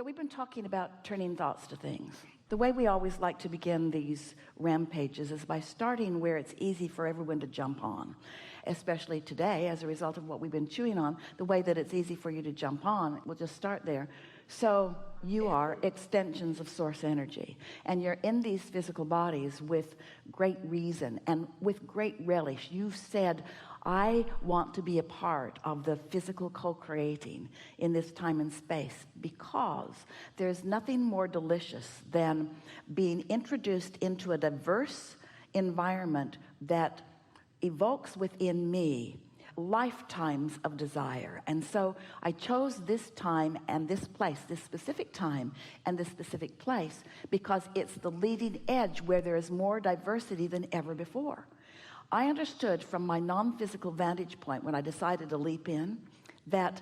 So we've been talking about turning thoughts to things. The way we always like to begin these rampages is by starting where it's easy for everyone to jump on, especially today as a result of what we've been chewing on. The way that it's easy for you to jump on, we'll just start there. So you are extensions of source energy, and you're in these physical bodies with great reason and with great relish. You've said, I want to be a part of the physical co-creating in this time and space, because there's nothing more delicious than being introduced into a diverse environment that evokes within me lifetimes of desire. And so I chose this time and this place, this specific time and this specific place, because it's the leading edge where there is more diversity than ever before. I understood from my non-physical vantage point when I decided to leap in that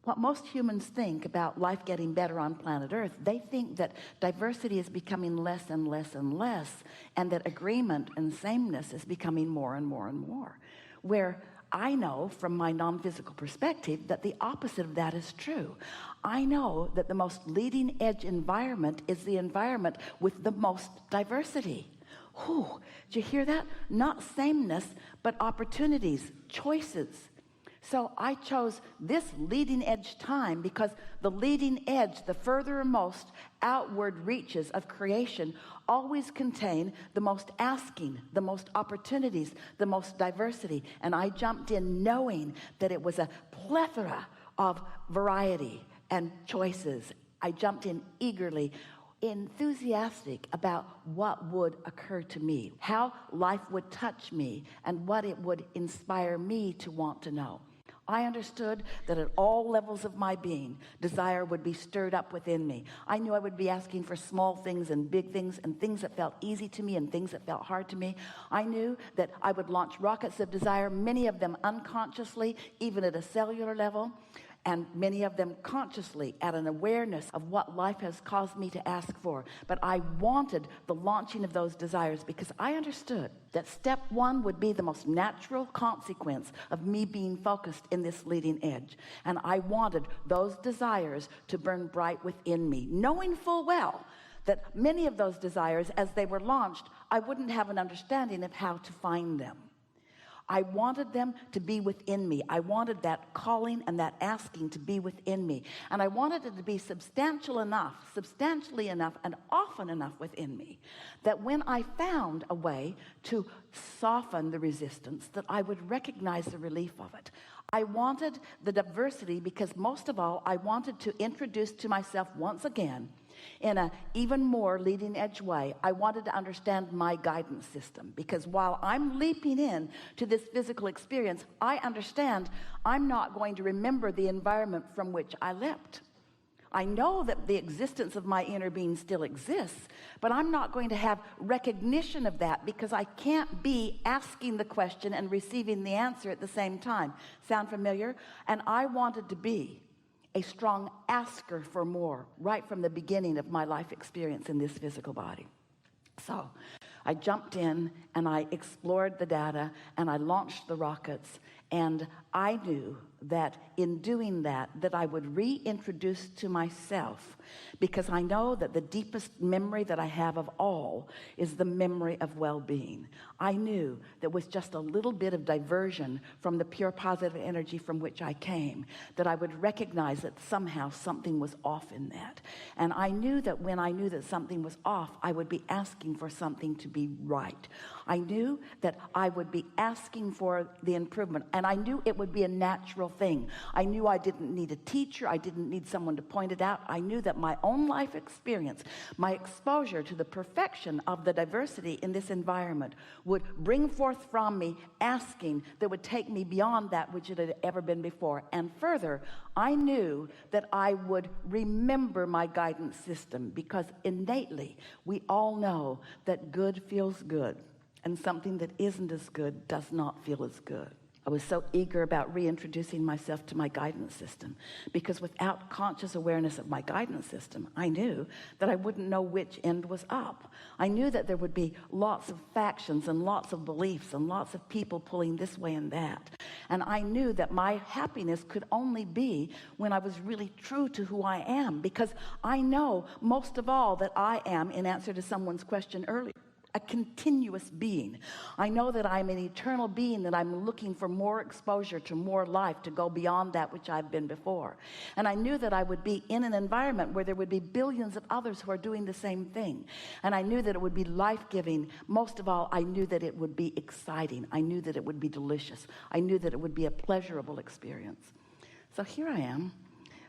what most humans think about life getting better on planet Earth, they think that diversity is becoming less and less and less, and that agreement and sameness is becoming more and more and more. Where I know from my non-physical perspective that the opposite of that is true. I know that the most leading edge environment is the environment with the most diversity. Whew, did you hear that? Not sameness, but opportunities, choices. So I chose this leading edge time because the leading edge, the furthermost outward reaches of creation, always contain the most asking, the most opportunities, the most diversity. And I jumped in knowing that it was a plethora of variety and choices. I jumped in eagerly, enthusiastic about what would occur to me, how life would touch me, and what it would inspire me to want to know. I understood that at all levels of my being, desire would be stirred up within me. I knew I would be asking for small things and big things, and things that felt easy to me and things that felt hard to me. I knew that I would launch rockets of desire, many of them unconsciously, even at a cellular level, and many of them consciously, at an awareness of what life has caused me to ask for. But I wanted the launching of those desires because I understood that step one would be the most natural consequence of me being focused in this leading edge. And I wanted those desires to burn bright within me, knowing full well that many of those desires, as they were launched, I wouldn't have an understanding of how to find them. I wanted them to be within me. I wanted that calling and that asking to be within me. And I wanted it to be substantially enough, and often enough within me, that when I found a way to soften the resistance, that I would recognize the relief of it. I wanted the diversity because most of all, I wanted to introduce to myself once again, in an even more leading edge way, I wanted to understand my guidance system, because while I'm leaping in to this physical experience, I understand I'm not going to remember the environment from which I leapt. I know that the existence of my inner being still exists, but I'm not going to have recognition of that because I can't be asking the question and receiving the answer at the same time. Sound familiar? And I wanted to be a strong asker for more right from the beginning of my life experience in this physical body. So I jumped in and I explored the data and I launched the rockets, and I knew that in doing that I would reintroduce to myself, because I know that the deepest memory that I have of all is the memory of well-being. I knew that with just a little bit of diversion from the pure positive energy from which I came, that I would recognize that somehow something was off in that. And I knew that when I knew that something was off, I would be asking for something to be right. I knew that I would be asking for the improvement, and I knew it would be a natural thing. I knew I didn't need a teacher. I didn't need someone to point it out. I knew that my own life experience, my exposure to the perfection of the diversity in this environment would bring forth from me asking that would take me beyond that which it had ever been before. And further, I knew that I would remember my guidance system, because innately we all know that good feels good, and something that isn't as good does not feel as good. I was so eager about reintroducing myself to my guidance system, because without conscious awareness of my guidance system, I knew that I wouldn't know which end was up. I knew that there would be lots of factions and lots of beliefs and lots of people pulling this way and that. And I knew that my happiness could only be when I was really true to who I am, because I know most of all that I am, in answer to someone's question earlier, a continuous being. I know that I'm an eternal being, that I'm looking for more exposure to more life, to go beyond that which I've been before. And I knew that I would be in an environment where there would be billions of others who are doing the same thing. And I knew that it would be life-giving. Most of all, I knew that it would be exciting. I knew that it would be delicious. I knew that it would be a pleasurable experience. So here I am,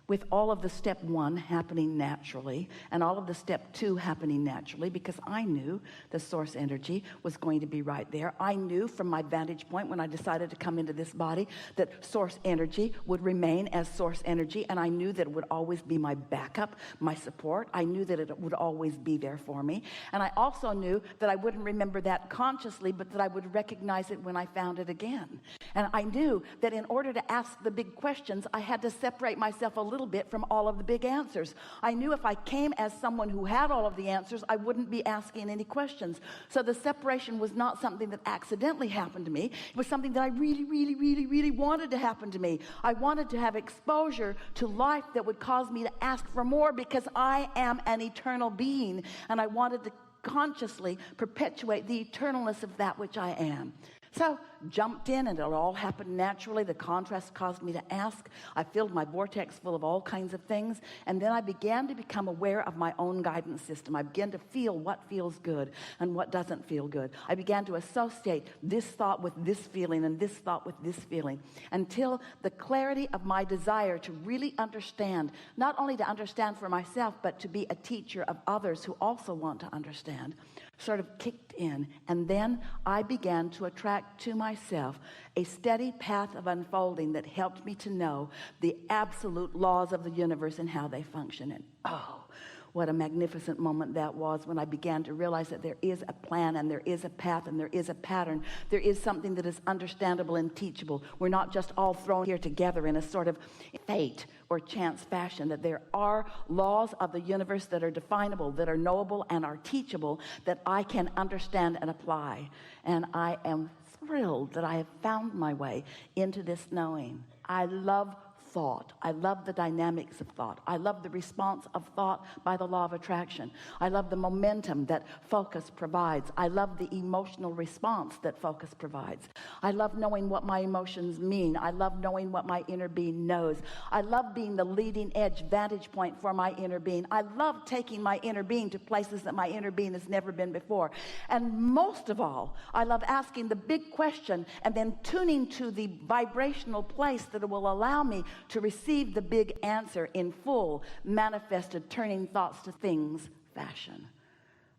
with all of the step 1 happening naturally and all of the step 2 happening naturally, because I knew the source energy was going to be right there. I knew from my vantage point when I decided to come into this body that source energy would remain as source energy, and I knew that it would always be my backup, my support. I knew that it would always be there for me. And I also knew that I wouldn't remember that consciously, but that I would recognize it when I found it again. And I knew that in order to ask the big questions, I had to separate myself a little bit from all of the big answers. I knew if I came as someone who had all of the answers, I wouldn't be asking any questions. So the separation was not something that accidentally happened to me. It was something that I really wanted to happen to me. I wanted to have exposure to life that would cause me to ask for more, because I am an eternal being, and I wanted to consciously perpetuate the eternalness of that which I am. So jumped in, and it all happened naturally. The contrast caused me to ask. I filled my vortex full of all kinds of things, and then I began to become aware of my own guidance system. I began to feel what feels good and what doesn't feel good. I began to associate this thought with this feeling and this thought with this feeling, until the clarity of my desire to really understand, not only to understand for myself, but to be a teacher of others who also want to understand, sort of kicked in. And then I began to attract to myself a steady path of unfolding that helped me to know the absolute laws of the universe and how they function. And oh, what a magnificent moment that was, when I began to realize that there is a plan and there is a path and there is a pattern. There is something that is understandable and teachable. We're not just all thrown here together in a sort of fate or chance fashion, that there are laws of the universe that are definable, that are knowable and are teachable, that I can understand and apply. And I am thrilled that I have found my way into this knowing. I love thought. I love the dynamics of thought. I love the response of thought by the law of attraction. I love the momentum that focus provides. I love the emotional response that focus provides. I love knowing what my emotions mean. I love knowing what my inner being knows. I love being the leading edge vantage point for my inner being. I love taking my inner being to places that my inner being has never been before. And most of all, I love asking the big question and then tuning to the vibrational place that will allow me to receive the big answer in full, manifested, turning thoughts to things fashion.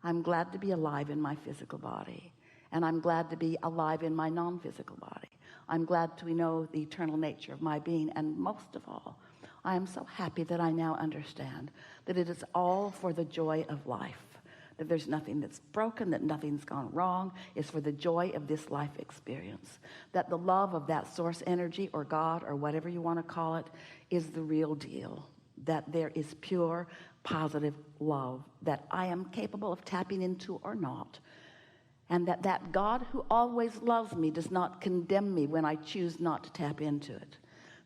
I'm glad to be alive in my physical body, and I'm glad to be alive in my non-physical body. I'm glad to know the eternal nature of my being, and most of all, I am so happy that I now understand that it is all for the joy of life, that there's nothing that's broken, that nothing's gone wrong. It's for the joy of this life experience, that the love of that source energy or God or whatever you want to call it is the real deal, that there is pure, positive love that I am capable of tapping into or not, and that God who always loves me does not condemn me when I choose not to tap into it,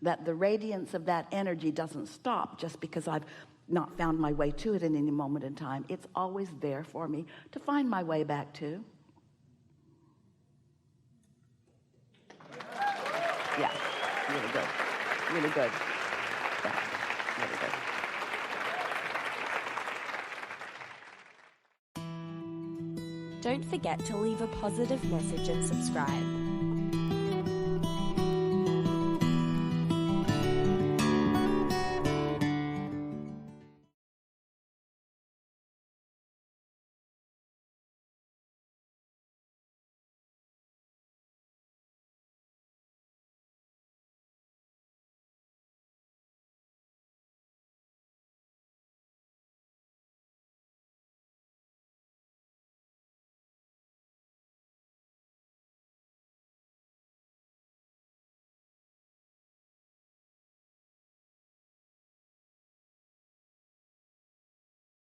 that the radiance of that energy doesn't stop just because I've not found my way to it in any moment in time. It's always there for me to find my way back to. Yeah, really good. Really good. Yeah, really good. Don't forget to leave a positive message and subscribe.